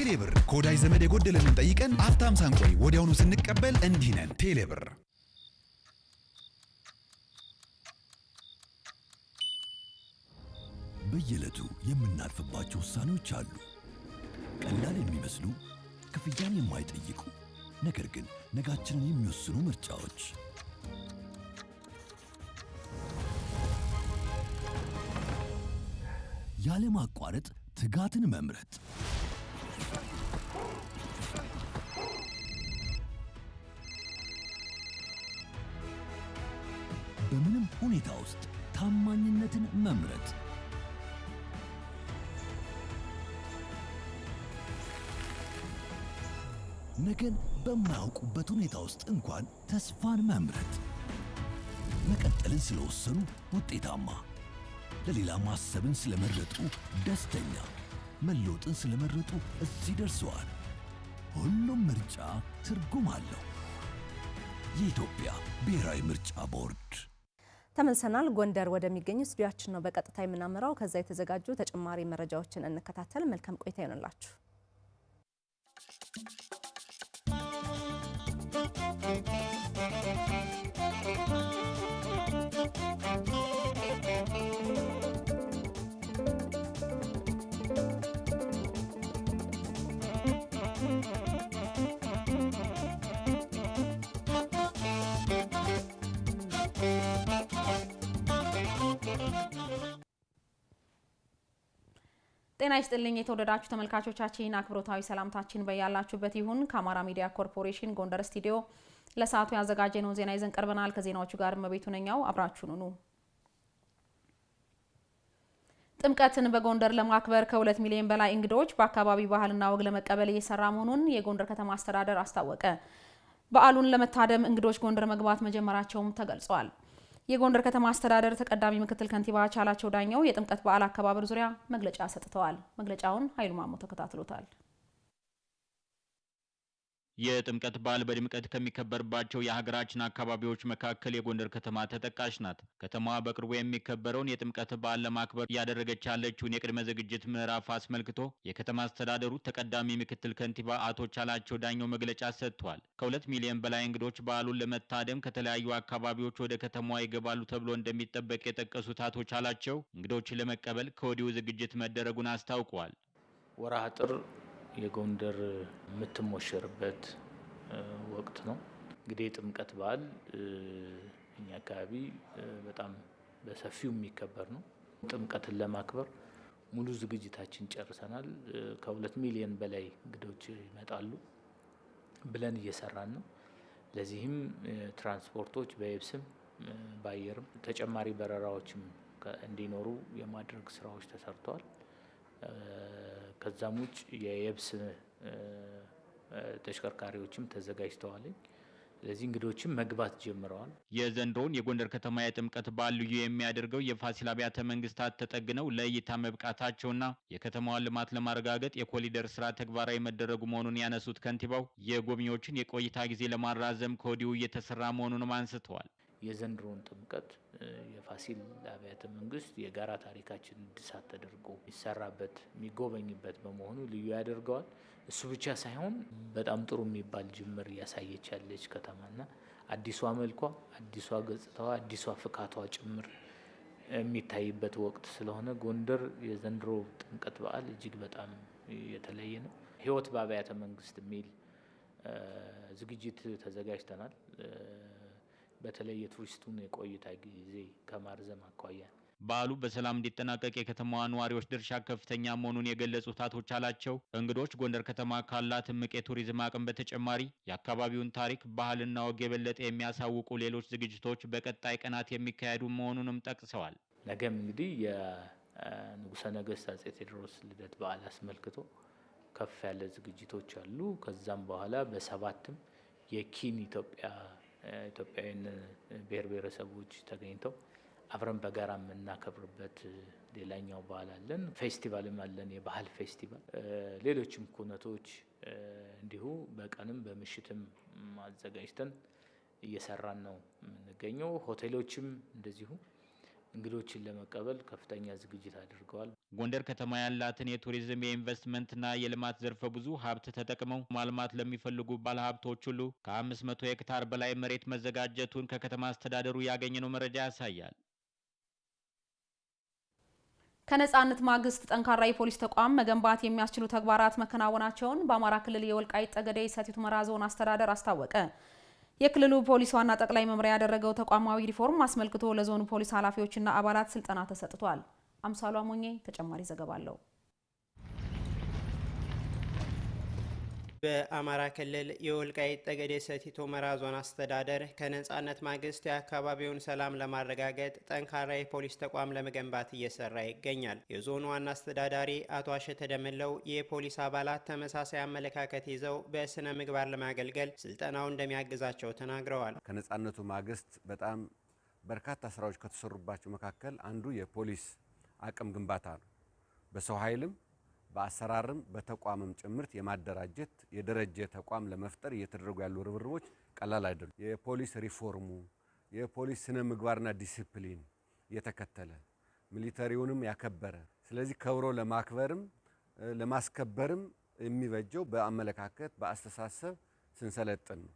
ቴሌብር ከወዳጅ ዘመድ የጎደለንን ጠይቀን አፍታም ሳንቆይ ወዲያውኑ ስንቀበል እንዲህ ነን። ቴሌብር በየዕለቱ የምናልፍባቸው ውሳኔዎች አሉ። ቀላል የሚመስሉ ክፍያን የማይጠይቁ ነገር ግን ነጋችንን የሚወስኑ ምርጫዎች። ያለማቋረጥ ትጋትን መምረጥ፣ በምንም ሁኔታ ውስጥ ታማኝነትን መምረጥ፣ ነገን በማያውቁበት ሁኔታ ውስጥ እንኳን ተስፋን መምረጥ፣ መቀጠልን ስለወሰኑ ውጤታማ፣ ለሌላ ማሰብን ስለመረጡ ደስተኛ፣ መለወጥን ስለመረጡ እዚህ ደርሰዋል። ሁሉም ምርጫ ትርጉም አለው። የኢትዮጵያ ብሔራዊ ምርጫ ቦርድ። ተመልሰናል። ጎንደር ወደሚገኝ ስቱዲዮአችን ነው በቀጥታ የምናመራው። ከዛ የተዘጋጁ ተጨማሪ መረጃዎችን እንከታተል። መልካም ቆይታ ይሆንላችሁ። ጤና ይስጥልኝ የተወደዳችሁ ተመልካቾቻችን፣ አክብሮታዊ ሰላምታችን በያላችሁበት ይሁን። ከአማራ ሚዲያ ኮርፖሬሽን ጎንደር ስቱዲዮ ለሰዓቱ ያዘጋጀነው ዜና ይዘን ቀርበናል። ከዜናዎቹ ጋር መቤቱ ነኛው፣ አብራችሁን ሁኑ። ጥምቀትን በጎንደር ለማክበር ከ2 ሚሊዮን በላይ እንግዶች በአካባቢው ባህልና ወግ ለመቀበል እየሰራ መሆኑን የጎንደር ከተማ አስተዳደር አስታወቀ። በዓሉን ለመታደም እንግዶች ጎንደር መግባት መጀመራቸውም ተገልጿል። የጎንደር ከተማ አስተዳደር ተቀዳሚ ምክትል ከንቲባ ቻላቸው ዳኘው የጥምቀት በዓል አከባበር ዙሪያ መግለጫ ሰጥተዋል። መግለጫውን ኃይሉ ማሞ ተከታትሎታል። የጥምቀት በዓል በድምቀት ከሚከበርባቸው የሀገራችን አካባቢዎች መካከል የጎንደር ከተማ ተጠቃሽ ናት። ከተማዋ በቅርቡ የሚከበረውን የጥምቀት በዓል ለማክበር እያደረገች ያለችውን የቅድመ ዝግጅት ምዕራፍ አስመልክቶ የከተማ አስተዳደሩ ተቀዳሚ ምክትል ከንቲባ አቶ ቻላቸው ዳኘው መግለጫ ሰጥተዋል። ከ2 ሚሊዮን በላይ እንግዶች በዓሉን ለመታደም ከተለያዩ አካባቢዎች ወደ ከተማዋ ይገባሉ ተብሎ እንደሚጠበቅ የጠቀሱት አቶ ቻላቸው እንግዶችን ለመቀበል ከወዲሁ ዝግጅት መደረጉን አስታውቀዋል። ወርሃ ጥር የጎንደር የምትሞሸርበት ወቅት ነው። እንግዲህ የጥምቀት በዓል እኛ አካባቢ በጣም በሰፊው የሚከበር ነው። ጥምቀትን ለማክበር ሙሉ ዝግጅታችን ጨርሰናል። ከ2 ሚሊዮን በላይ እንግዶች ይመጣሉ ብለን እየሰራን ነው። ለዚህም ትራንስፖርቶች በየብስም በአየርም ተጨማሪ በረራዎችም እንዲኖሩ የማድረግ ስራዎች ተሰርተዋል። ከዛም ውጭ የየብስ ተሽከርካሪዎችም ተዘጋጅተዋል። ስለዚህ እንግዶችም መግባት ጀምረዋል። የዘንድሮውን የጎንደር ከተማ የጥምቀት በዓል ልዩ የሚያደርገው የፋሲል አብያተ መንግስታት ተጠግነው ለእይታ መብቃታቸውና የከተማዋን ልማት ለማረጋገጥ የኮሪደር ስራ ተግባራዊ መደረጉ መሆኑን ያነሱት ከንቲባው የጎብኚዎችን የቆይታ ጊዜ ለማራዘም ከወዲሁ እየተሰራ መሆኑንም አንስተዋል። የዘንድሮውን ጥምቀት የፋሲል አብያተ መንግስት የጋራ ታሪካችን እድሳት ተደርጎ የሚሰራበት የሚጎበኝበት በመሆኑ ልዩ ያደርገዋል። እሱ ብቻ ሳይሆን በጣም ጥሩ የሚባል ጅምር እያሳየች ያለች ከተማና አዲሷ መልኳ፣ አዲሷ ገጽታዋ፣ አዲሷ ፍካቷ ጭምር የሚታይበት ወቅት ስለሆነ ጎንደር የዘንድሮ ጥምቀት በዓል እጅግ በጣም የተለየ ነው። ህይወት በአብያተ መንግስት የሚል ዝግጅት ተዘጋጅተናል። በተለይ የቱሪስቱን የቆይታ ጊዜ ከማርዘም አኳያ በዓሉ በሰላም እንዲጠናቀቅ የከተማዋ ነዋሪዎች ድርሻ ከፍተኛ መሆኑን የገለጹት አቶ ቻላቸው እንግዶች ጎንደር ከተማ ካላት እምቅ የቱሪዝም አቅም በተጨማሪ የአካባቢውን ታሪክ፣ ባህልና ወግ የበለጠ የሚያሳውቁ ሌሎች ዝግጅቶች በቀጣይ ቀናት የሚካሄዱ መሆኑንም ጠቅሰዋል። ነገም እንግዲህ የንጉሠ ነገሥት አፄ ቴዎድሮስ ልደት በዓል አስመልክቶ ከፍ ያለ ዝግጅቶች አሉ። ከዛም በኋላ በሰባትም የኪን ኢትዮጵያውያን ብሔር ብሔረሰቦች ተገኝተው አብረን በጋራ የምናከብርበት ሌላኛው በዓል አለን። ፌስቲቫልም አለን፣ የባህል ፌስቲቫል። ሌሎችም ኩነቶች እንዲሁ በቀንም በምሽትም አዘጋጅተን እየሰራን ነው የምንገኘው። ሆቴሎችም እንደዚሁ እንግዶችን ለመቀበል ከፍተኛ ዝግጅት አድርገዋል። ጎንደር ከተማ ያላትን የቱሪዝም የኢንቨስትመንትና የልማት ዘርፈ ብዙ ሀብት ተጠቅመው ማልማት ለሚፈልጉ ባለሀብቶች ሁሉ ከ500 ሄክታር በላይ መሬት መዘጋጀቱን ከከተማ አስተዳደሩ ያገኘነው መረጃ ያሳያል። ከነጻነት ማግስት ጠንካራ የፖሊስ ተቋም መገንባት የሚያስችሉ ተግባራት መከናወናቸውን በአማራ ክልል የወልቃይት ጠገዴ ሰቲት ሁመራ ዞን አስተዳደር አስታወቀ። የክልሉ ፖሊስ ዋና ጠቅላይ መምሪያ ያደረገው ተቋማዊ ሪፎርም አስመልክቶ ለዞኑ ፖሊስ ኃላፊዎችና አባላት ስልጠና ተሰጥቷል። አምሳሉ አሞኜ ተጨማሪ ዘገባ አለው። በአማራ ክልል የወልቃይት ጠገዴ ሰቲት ሁመራ ዞን አስተዳደር ከነጻነት ማግስት የአካባቢውን ሰላም ለማረጋገጥ ጠንካራ የፖሊስ ተቋም ለመገንባት እየሰራ ይገኛል። የዞኑ ዋና አስተዳዳሪ አቶ አሸተ ደምለው የፖሊስ አባላት ተመሳሳይ አመለካከት ይዘው በስነ ምግባር ለማገልገል ስልጠናው እንደሚያግዛቸው ተናግረዋል። ከነጻነቱ ማግስት በጣም በርካታ ስራዎች ከተሰሩባቸው መካከል አንዱ የፖሊስ አቅም ግንባታ ነው። በሰው ኃይልም በአሰራርም በተቋምም ጭምርት የማደራጀት የደረጀ ተቋም ለመፍጠር እየተደረጉ ያሉ ርብርቦች ቀላል አይደሉም። የፖሊስ ሪፎርሙ የፖሊስ ስነ ምግባርና ዲሲፕሊን የተከተለ ሚሊተሪውንም ያከበረ ስለዚህ ከብሮ ለማክበርም ለማስከበርም የሚበጀው በአመለካከት በአስተሳሰብ ስንሰለጥን ነው።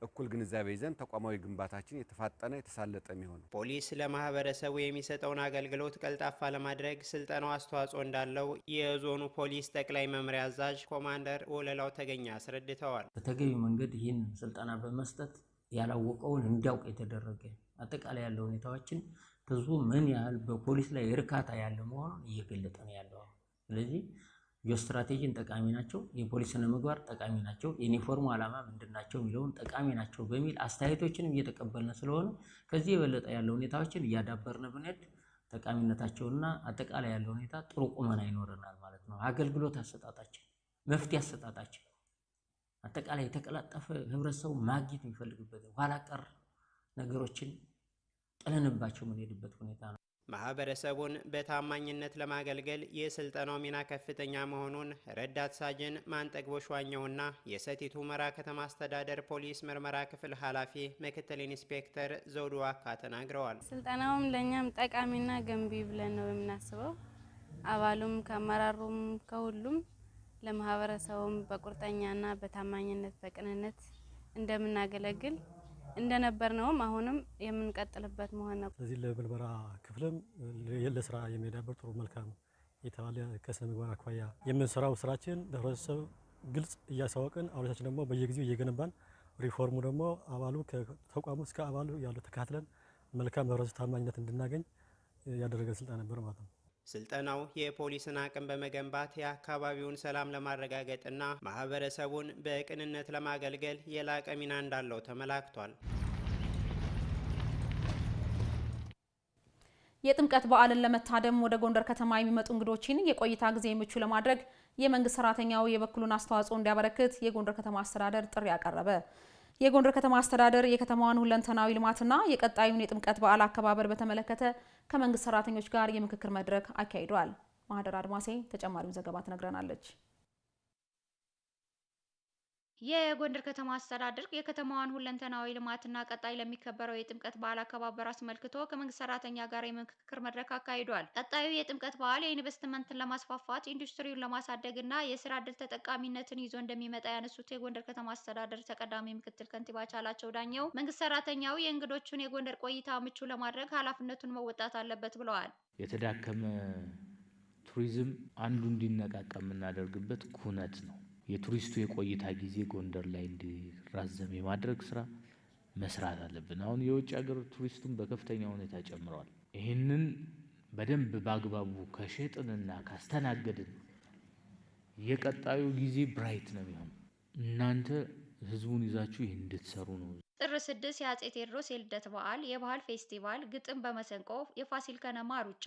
እኩል ግንዛቤ ይዘን ተቋማዊ ግንባታችን የተፋጠነ የተሳለጠ የሚሆነው ፖሊስ ለማህበረሰቡ የሚሰጠውን አገልግሎት ቀልጣፋ ለማድረግ ስልጠናው አስተዋጽኦ እንዳለው የዞኑ ፖሊስ ጠቅላይ መምሪያ አዛዥ ኮማንደር ወለላው ተገኛ አስረድተዋል። በተገቢ መንገድ ይህን ስልጠና በመስጠት ያላወቀውን እንዲያውቅ የተደረገ አጠቃላይ ያለው ሁኔታዎችን ህዝቡ ምን ያህል በፖሊስ ላይ እርካታ ያለ መሆኑን እየገለጠ ነው ያለው። ስለዚህ የስትራቴጂን ጠቃሚ ናቸው፣ የፖሊስ ስነ ምግባር ጠቃሚ ናቸው፣ የዩኒፎርሙ ዓላማ ምንድናቸው የሚለውን ጠቃሚ ናቸው በሚል አስተያየቶችንም እየተቀበልን ስለሆነ ከዚህ የበለጠ ያለው ሁኔታዎችን እያዳበርን ብንሄድ ጠቃሚነታቸውና አጠቃላይ ያለው ሁኔታ ጥሩ ቁመና ይኖረናል ማለት ነው። አገልግሎት አሰጣጣችን፣ መፍትሄ አሰጣጣችን አጠቃላይ የተቀላጠፈ ህብረተሰቡ ማግኘት የሚፈልግበት ኋላ ቀር ነገሮችን ጥለንባቸው የምንሄድበት ሁኔታ ነው። ማህበረሰቡን በታማኝነት ለማገልገል የስልጠናው ሚና ከፍተኛ መሆኑን ረዳት ሳጅን ማንጠግቦሽ ዋኘውና የሰቲት ሁመራ ከተማ አስተዳደር ፖሊስ ምርመራ ክፍል ኃላፊ ምክትል ኢንስፔክተር ዘውዱ ዋካ ተናግረዋል። ስልጠናውም ለኛም ጠቃሚና ገንቢ ብለን ነው የምናስበው። አባሉም ከአመራሩም ከሁሉም ለማህበረሰቡም በቁርጠኛና በታማኝነት በቅንነት እንደምናገለግል እንደነበር ነው አሁንም የምንቀጥልበት መሆን ነው። ስለዚህ ለምርመራ ክፍልም ለስራ የሚያዳብር ጥሩ መልካም የተባለ ከስነ ምግባር አኳያ የምንሰራው ስራችን ለህብረተሰብ ግልጽ እያሳወቅን አባሎቻችን ደግሞ በየጊዜው እየገነባን ሪፎርሙ ደግሞ አባሉ ከተቋሙ እስከ አባሉ ያለው ተካትለን መልካም ህብረተሰብ ታማኝነት እንድናገኝ ያደረገ ስልጠና ነበር ማለት ነው። ስልጠናው የፖሊስን አቅም በመገንባት የአካባቢውን ሰላም ለማረጋገጥና ማህበረሰቡን በቅንነት ለማገልገል የላቀ ሚና እንዳለው ተመላክቷል። የጥምቀት በዓልን ለመታደም ወደ ጎንደር ከተማ የሚመጡ እንግዶችን የቆይታ ጊዜ ምቹ ለማድረግ የመንግስት ሰራተኛው የበኩሉን አስተዋጽኦ እንዲያበረክት የጎንደር ከተማ አስተዳደር ጥሪ አቀረበ። የጎንደር ከተማ አስተዳደር የከተማዋን ሁለንተናዊ ልማትና የቀጣዩን የጥምቀት በዓል አከባበር በተመለከተ ከመንግስት ሰራተኞች ጋር የምክክር መድረክ አካሂዷል። ማህደር አድማሴ ተጨማሪውን ዘገባ ትነግረናለች። የጎንደር ከተማ አስተዳደር የከተማዋን ሁለንተናዊ ልማትና ቀጣይ ለሚከበረው የጥምቀት በዓል አከባበር አስመልክቶ ከመንግስት ሰራተኛ ጋር የምክክር መድረክ አካሂዷል። ቀጣዩ የጥምቀት በዓል የኢንቨስትመንትን ለማስፋፋት ኢንዱስትሪውን ለማሳደግና የስራ ዕድል ተጠቃሚነትን ይዞ እንደሚመጣ ያነሱት የጎንደር ከተማ አስተዳደር ተቀዳሚ ምክትል ከንቲባ ቻላቸው ዳኘው መንግስት ሰራተኛው የእንግዶቹን የጎንደር ቆይታ ምቹ ለማድረግ ኃላፊነቱን መወጣት አለበት ብለዋል። የተዳከመ ቱሪዝም አንዱ እንዲነቃቃ የምናደርግበት ኩነት ነው። የቱሪስቱ የቆይታ ጊዜ ጎንደር ላይ እንዲራዘም የማድረግ ስራ መስራት አለብን። አሁን የውጭ ሀገር ቱሪስቱን በከፍተኛ ሁኔታ ጨምረዋል። ይህንን በደንብ በአግባቡ ከሸጥንና ካስተናገድን የቀጣዩ ጊዜ ብራይት ነው የሚሆነው። እናንተ ህዝቡን ይዛችሁ ይህን እንድትሰሩ ነው። ጥር 6 የአጼ ቴዎድሮስ የልደት በዓል፣ የባህል ፌስቲቫል፣ ግጥም በመሰንቆ፣ የፋሲል ከነማ ሩጫ፣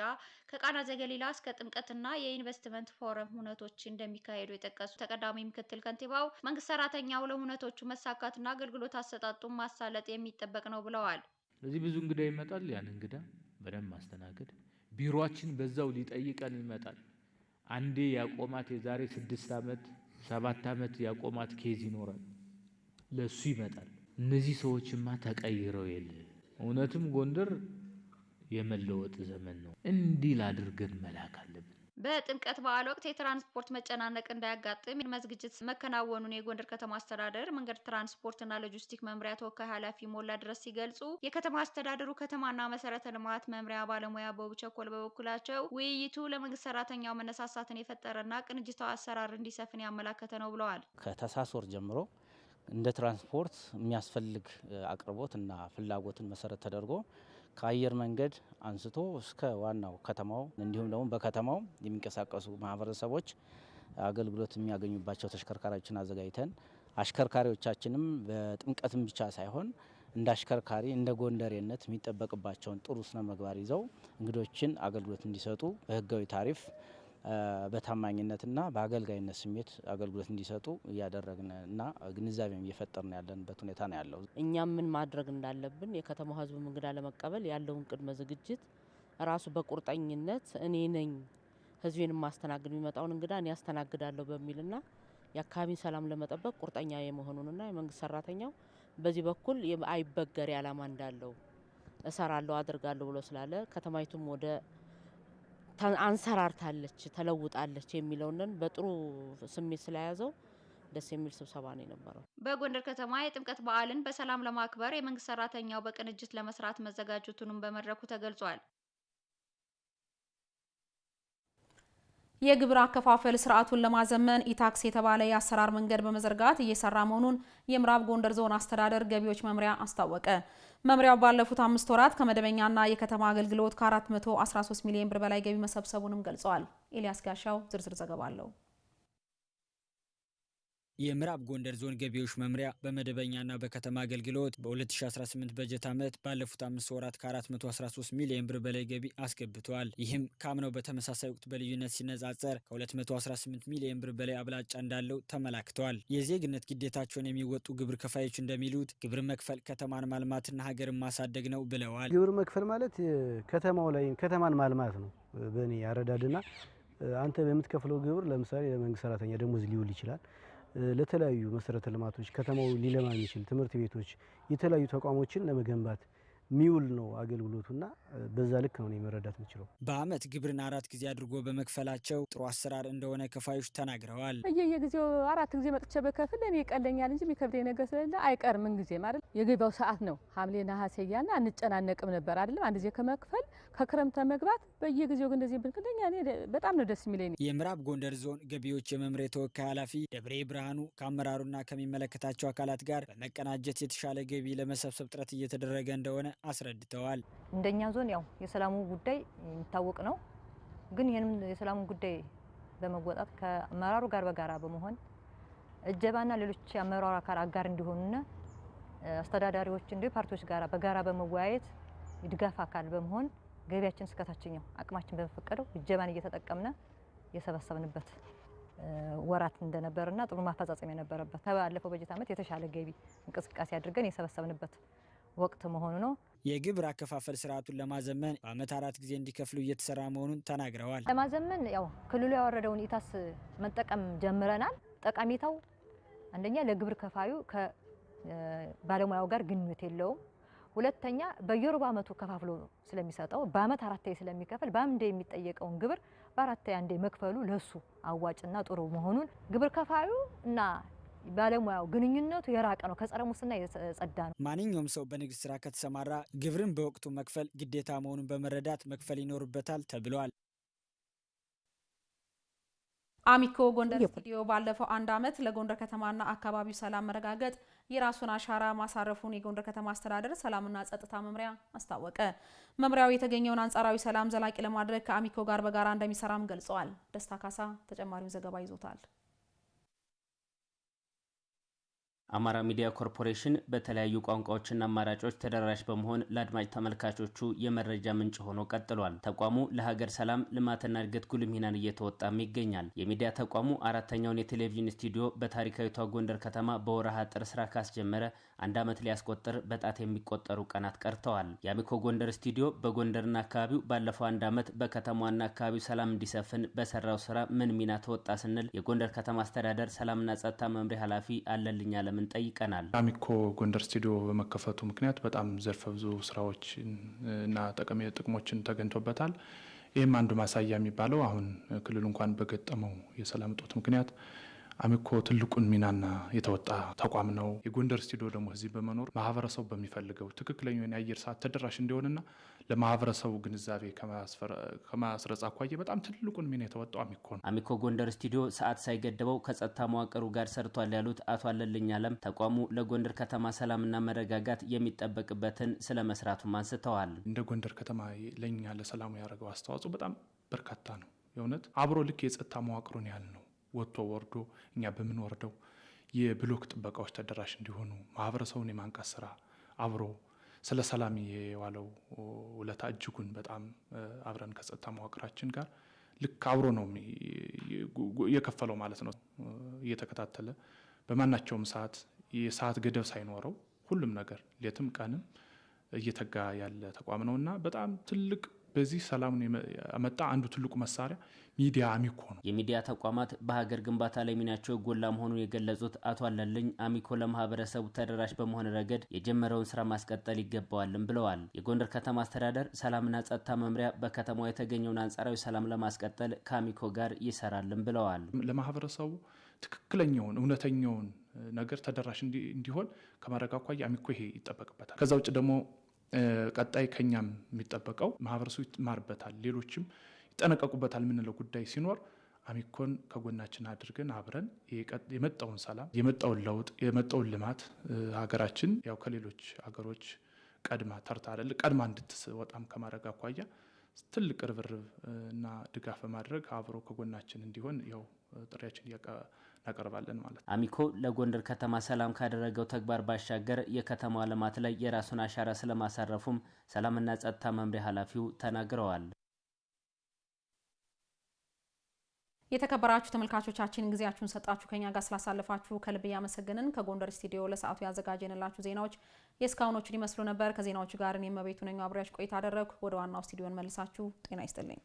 ከቃና ዘገሊላ እስከ ጥምቀትና የኢንቨስትመንት ፎረም ሁነቶች እንደሚካሄዱ የጠቀሱ ተቀዳሚ ምክትል ከንቲባው መንግስት ሰራተኛው ለሁነቶቹ መሳካትና አገልግሎት አሰጣጡን ማሳለጥ የሚጠበቅ ነው ብለዋል። ስለዚህ ብዙ እንግዳ ይመጣል። ያን እንግዳ በደንብ ማስተናገድ፣ ቢሮአችን በዛው ሊጠይቀን ይመጣል። አንዴ ያቆማት የዛሬ 6 ዓመት 7 ዓመት ያቆማት ኬዝ ይኖራል። ለሱ ይመጣል። እነዚህ ሰዎችማ ተቀይረው የለ እውነትም ጎንደር የመለወጥ ዘመን ነው እንዲል አድርገን መላክ አለብን። በጥምቀት በዓል ወቅት የትራንስፖርት መጨናነቅ እንዳያጋጥም ዝግጅት መከናወኑን የጎንደር ከተማ አስተዳደር መንገድ ትራንስፖርትና ሎጂስቲክ መምሪያ ተወካይ ኃላፊ ሞላ ድረስ ሲገልጹ የከተማ አስተዳደሩ ከተማና መሰረተ ልማት መምሪያ ባለሙያ በውቸኮል በበኩላቸው ውይይቱ ለመንግስት ሰራተኛው መነሳሳትን የፈጠረና ቅንጅታዊ አሰራር እንዲሰፍን ያመላከተ ነው ብለዋል። ከታህሳስ ወር ጀምሮ እንደ ትራንስፖርት የሚያስፈልግ አቅርቦትና ፍላጎትን መሰረት ተደርጎ ከአየር መንገድ አንስቶ እስከ ዋናው ከተማው እንዲሁም ደግሞ በከተማው የሚንቀሳቀሱ ማህበረሰቦች አገልግሎት የሚያገኙባቸው ተሽከርካሪዎችን አዘጋጅተን አሽከርካሪዎቻችንም በጥምቀትም ብቻ ሳይሆን እንደ አሽከርካሪ እንደ ጎንደሬነት የሚጠበቅባቸውን ጥሩ ስነ ምግባር ይዘው እንግዶችን አገልግሎት እንዲሰጡ በህጋዊ ታሪፍ በታማኝነትና በአገልጋይነት ስሜት አገልግሎት እንዲሰጡ እያደረግን እና ግንዛቤም እየፈጠርን ያለንበት ሁኔታ ነው ያለው። እኛም ምን ማድረግ እንዳለብን የከተማው ህዝብ እንግዳ ለመቀበል ያለውን ቅድመ ዝግጅት ራሱ በቁርጠኝነት እኔ ነኝ ህዝቤን ማስተናግድ የሚመጣውን እንግዳ እኔ ያስተናግዳለሁ በሚልና የአካባቢን ሰላም ለመጠበቅ ቁርጠኛ የመሆኑንና የመንግስት ሰራተኛው በዚህ በኩል አይበገሬ ዓላማ እንዳለው እሰራለሁ አድርጋለሁ ብሎ ስላለ ከተማይቱም ወደ አንሰራርታለች ተለውጣለች የሚለውን በጥሩ ስሜት ስለያዘው ደስ የሚል ስብሰባ ነው የነበረው። በጎንደር ከተማ የጥምቀት በዓልን በሰላም ለማክበር የመንግስት ሰራተኛው በቅንጅት ለመስራት መዘጋጀቱንም በመድረኩ ተገልጿል። የግብር አከፋፈል ስርዓቱን ለማዘመን ኢታክስ የተባለ የአሰራር መንገድ በመዘርጋት እየሰራ መሆኑን የምዕራብ ጎንደር ዞን አስተዳደር ገቢዎች መምሪያ አስታወቀ። መምሪያው ባለፉት 5 ወራት ከመደበኛና የከተማ አገልግሎት ከ413 ሚሊዮን ብር በላይ ገቢ መሰብሰቡንም ገልጸዋል። ኤልያስ ጋሻው ዝርዝር ዘገባ አለው። የምዕራብ ጎንደር ዞን ገቢዎች መምሪያ በመደበኛና በከተማ አገልግሎት በ2018 በጀት ዓመት ባለፉት 5 ወራት ከ413 ሚሊዮን ብር በላይ ገቢ አስገብቷል። ይህም ካምናው በተመሳሳይ ወቅት በልዩነት ሲነጻጸር ከ218 ሚሊዮን ብር በላይ አብላጫ እንዳለው ተመላክቷል። የዜግነት ግዴታቸውን የሚወጡ ግብር ከፋዮች እንደሚሉት ግብር መክፈል ከተማን ማልማትና ሀገርን ማሳደግ ነው ብለዋል። ግብር መክፈል ማለት ከተማው ላይ ከተማን ማልማት ነው። በእኔ አረዳድና አንተ በምትከፍለው ግብር ለምሳሌ ለመንግስት ሰራተኛ ደሞዝ ሊውል ይችላል። ለተለያዩ መሰረተ ልማቶች ከተማው ሊለማ የሚችል ትምህርት ቤቶች፣ የተለያዩ ተቋሞችን ለመገንባት ሚውል ነው አገልግሎቱና በዛ ልክ ነው መረዳት የምችለው። በአመት ግብርን 4 ጊዜ አድርጎ በመክፈላቸው ጥሩ አሰራር እንደሆነ ከፋዮች ተናግረዋል። በየጊዜው 4 ጊዜ መጥቼ በከፍል እኔ ይቀለኛል እንጂ የሚከብደኝ ነገር ስለሌለ አይቀርም። ምን ጊዜ ማለት የገበያው ሰዓት ነው ሐምሌ ነሐሴ ያና አንጨናነቅም ነበር አይደለም። አንድ ጊዜ ከመክፈል ከክረምት መግባት በየጊዜው ግን እንደዚህ ብንከለኛ እኔ በጣም ነው ደስ የሚለኝ። የምዕራብ ጎንደር ዞን ገቢዎች የመምሪያ ተወካይ ኃላፊ ደብሬ ብርሃኑ ከአመራሩና ከሚመለከታቸው አካላት ጋር በመቀናጀት የተሻለ ገቢ ለመሰብሰብ ጥረት እየተደረገ እንደሆነ አስረድተዋል። እንደኛ ዞን ያው የሰላሙ ጉዳይ የሚታወቅ ነው። ግን ይሄንም የሰላሙ ጉዳይ በመወጣት ከአመራሩ ጋር በጋራ በመሆን እጀባና ሌሎች አመራሩ አካል አጋር እንዲሆኑና አስተዳዳሪዎች እንደ ፓርቲዎች ጋር በጋራ በመወያየት ድጋፍ አካል በመሆን ገቢያችን እስከታችኛው አቅማችን በመፈቀደው እጀባን እየተጠቀምነ የሰበሰብንበት ወራት እንደነበርና ጥሩ ማፈጻጸም የነበረበት ባለፈው በጀት ዓመት የተሻለ ገቢ እንቅስቃሴ አድርገን የሰበሰብንበት ወቅት መሆኑ ነው። የግብር አከፋፈል ስርዓቱን ለማዘመን በአመት 4 ጊዜ እንዲከፍሉ እየተሰራ መሆኑን ተናግረዋል። ለማዘመን ያው ክልሉ ያወረደውን ኢታስ መጠቀም ጀምረናል። ጠቀሜታው አንደኛ ለግብር ከፋዩ ከባለሙያው ጋር ግንኙነት የለውም። ሁለተኛ በየሩብ ዓመቱ ከፋፍሎ ስለሚሰጠው በአመት 4 ስለሚከፍል በአንዴ የሚጠየቀውን ግብር በ4 አንዴ መክፈሉ ለሱ አዋጭና ጥሩ መሆኑን ግብር ከፋዩ እና ባለሙያው ግንኙነቱ የራቀ ነው፣ ከጸረ ሙስና የጸዳ ነው። ማንኛውም ሰው በንግድ ስራ ከተሰማራ ግብርን በወቅቱ መክፈል ግዴታ መሆኑን በመረዳት መክፈል ይኖርበታል ተብሏል። አሚኮ ጎንደር ስቱዲዮ ባለፈው 1 ዓመት ለጎንደር ከተማና አካባቢው ሰላም መረጋገጥ የራሱን አሻራ ማሳረፉን የጎንደር ከተማ አስተዳደር ሰላምና ጸጥታ መምሪያ አስታወቀ። መምሪያው የተገኘውን አንጻራዊ ሰላም ዘላቂ ለማድረግ ከአሚኮ ጋር በጋራ እንደሚሰራም ገልጸዋል። ደስታ ካሳ ተጨማሪውን ዘገባ ይዞታል። አማራ ሚዲያ ኮርፖሬሽን በተለያዩ ቋንቋዎችና አማራጮች ተደራሽ በመሆን ለአድማጭ ተመልካቾቹ የመረጃ ምንጭ ሆኖ ቀጥሏል። ተቋሙ ለሀገር ሰላም ልማትና እድገት ጉልህ ሚናን እየተወጣም ይገኛል። የሚዲያ ተቋሙ 4ኛውን የቴሌቪዥን ስቱዲዮ በታሪካዊቷ ጎንደር ከተማ በወርሃ ጥር ስራ ካስጀመረ አንድ ዓመት ሊያስቆጥር በጣት የሚቆጠሩ ቀናት ቀርተዋል። የአሚኮ ጎንደር ስቱዲዮ በጎንደርና አካባቢው ባለፈው አንድ ዓመት በከተማዋና አካባቢው ሰላም እንዲሰፍን በሰራው ስራ ምን ሚና ተወጣ ስንል የጎንደር ከተማ አስተዳደር ሰላምና ጸጥታ መምሪያ ኃላፊ አለልኝ አለምን ጠይቀናል። አሚኮ ጎንደር ስቱዲዮ በመከፈቱ ምክንያት በጣም ዘርፈ ብዙ ስራዎች እና ጥቅሞችን ተገኝቶበታል። ይህም አንዱ ማሳያ የሚባለው አሁን ክልሉ እንኳን በገጠመው የሰላም እጦት ምክንያት አሚኮ ትልቁን ሚናና የተወጣ ተቋም ነው። የጎንደር ስቱዲዮ ደግሞ እዚህ በመኖር ማህበረሰቡ በሚፈልገው ትክክለኛው የአየር ሰዓት ተደራሽ እንዲሆንና ለማህበረሰቡ ግንዛቤ ከማስረጽ አኳያ በጣም ትልቁን ሚና የተወጣው አሚኮ ነው። አሚኮ ጎንደር ስቱዲዮ ሰዓት ሳይገድበው ከጸጥታ መዋቅሩ ጋር ሰርቷል ያሉት አቶ አለልኝ አለም ተቋሙ ለጎንደር ከተማ ሰላምና መረጋጋት የሚጠበቅበትን ስለመስራቱም አንስተዋል። እንደ ጎንደር ከተማ ለኛ ለሰላሙ ያደረገው አስተዋጽኦ በጣም በርካታ ነው። የእውነት አብሮ ልክ የጸጥታ መዋቅሩን ያህል ነው። ወጥቶ ወርዶ እኛ በምንወርደው የብሎክ ጥበቃዎች ተደራሽ እንዲሆኑ ማህበረሰቡን የማንቃት ስራ አብሮ ስለ ሰላም የዋለው ውለታ እጅጉን በጣም አብረን ከጸጥታ መዋቅራችን ጋር ልክ አብሮ ነው የከፈለው ማለት ነው። እየተከታተለ በማናቸውም ሰዓት የሰዓት ገደብ ሳይኖረው ሁሉም ነገር ሌትም ቀንም እየተጋ ያለ ተቋም ነውና በጣም ትልቅ በዚህ ሰላም ያመጣ አንዱ ትልቁ መሳሪያ ሚዲያ አሚኮ ነው። የሚዲያ ተቋማት በሀገር ግንባታ ላይ ሚናቸው ጎላ መሆኑን የገለጹት አቶ አለልኝ አሚኮ ለማህበረሰቡ ተደራሽ በመሆን ረገድ የጀመረውን ስራ ማስቀጠል ይገባዋልም ብለዋል። የጎንደር ከተማ አስተዳደር ሰላምና ጸጥታ መምሪያ በከተማው የተገኘውን አንጻራዊ ሰላም ለማስቀጠል ከአሚኮ ጋር ይሰራልም ብለዋል። ለማህበረሰቡ ትክክለኛውን እውነተኛውን ነገር ተደራሽ እንዲሆን ከማድረግ አኳያ አሚኮ ይሄ ይጠበቅበታል። ከዛ ውጭ ደግሞ ቀጣይ ከኛም የሚጠበቀው ማህበረሰቡ ይማርበታል፣ ሌሎችም ይጠነቀቁበታል የምንለው ጉዳይ ሲኖር አሚኮን ከጎናችን አድርገን አብረን የመጣውን ሰላም፣ የመጣውን ለውጥ፣ የመጣውን ልማት ሀገራችን ያው ከሌሎች ሀገሮች ቀድማ ተርታ አይደል ቀድማ እንድትወጣም ከማድረግ አኳያ ትልቅ ርብርብ እና ድጋፍ በማድረግ አብሮ ከጎናችን እንዲሆን ያው ጥሪያችን እናቀርባለን ማለት ነው። አሚኮ ለጎንደር ከተማ ሰላም ካደረገው ተግባር ባሻገር የከተማዋ ልማት ላይ የራሱን አሻራ ስለማሳረፉም ሰላምና ጸጥታ መምሪያ ኃላፊው ተናግረዋል። የተከበራችሁ ተመልካቾቻችን ጊዜያችሁን ሰጣችሁ ከኛ ጋር ስላሳለፋችሁ ከልብ ያመሰግንን። ከጎንደር ስቱዲዮ ለሰዓቱ ያዘጋጀንላችሁ ዜናዎች የስካውኖቹን ይመስሉ ነበር። ከዜናዎቹ ጋር እኔ መቤቱ ነኝ አብሬያችሁ ቆይታ አደረኩ። ወደ ዋናው ስቱዲዮን መልሳችሁ ጤና ይስጥልኝ።